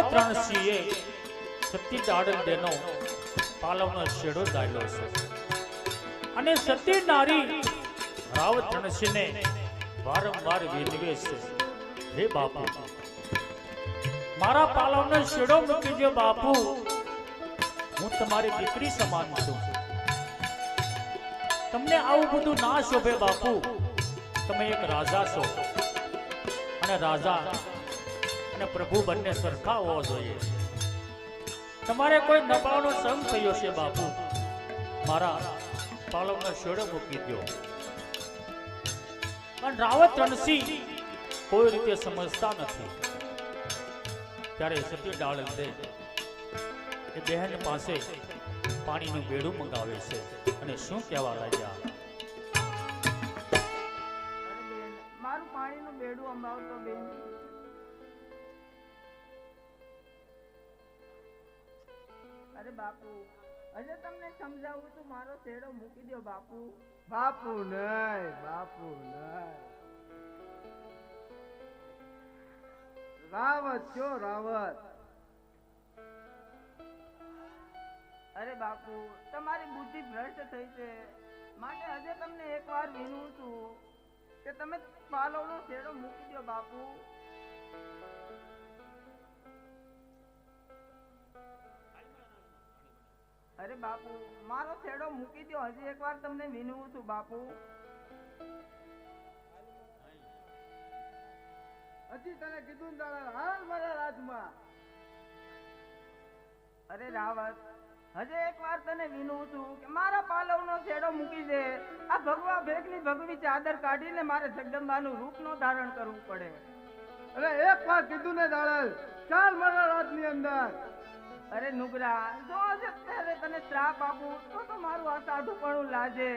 રાવત રણસિંહે સતી ડાડલ દેનો પાલવનો shadow દાયલો છે અને સતી નારી રાવત રણસિંહને વારંવાર વિનવે છે, હે બાપુ મારા પાલવનો શેડો મૂકી દો બાપુ, હું તમારી દીકરી સમાન છું, તમને આવું બધું ના શોભે બાપુ, તમે એક રાજા છો અને રાજા અને પ્રભુ બંને સરખા હોવા જોઈએ, તમારે કોઈ નબાળનો સંગ થયો છે બાપુ, મારા પાલવનો શેડો મૂકી દો. પણ રાવત રણસિંહ કોઈ રીતે સમજતા નથી. ત્યારે સતી ડાળલ દે એ બહેન પાસે પાણીનું બેડું મંગાવે છે અને શું કહેવા લાગ્યા, મારું પાણીનું બેડું અંબાવતો બેન. અરે બાપુ હજે તમને સમજાવું છું, મારો શેડો મૂકી દો બાપુ. બાપુ નહીં, બાપુ નહીં. રાવત કયો રાવત? અરે બાપુ તમારી બુદ્ધિ ભ્રષ્ટ થઈ છે, માટે હજે તમને એકવાર વિનવું છું કે તમે પાલવનો શેડો મૂકી દો બાપુ. અરે બાપુ મારો શેડો મૂકી દો, હજી એકવાર તમને વિનવું છું બાપુ. હજી તને કીધું ને દાદા, હાલ મારા રાજમાં. અરે રાવત હજે એકવાર તને વિનવું છું કે મારા પાલવનો શેડો મૂકી દે. આ ભગવા ભેગની ભગવી ચાદર કાઢીને મારે જગદંબાનું રૂપ નો ધારણ કરવું પડે. અરે એક વાર કીધું ને દાડલ, ચાલ મારા રાજની અંદર. અરે નુગરા જો આજે ત્યારે તને શ્રાપ આપું તો મારું આ સાધુપણું લાજે.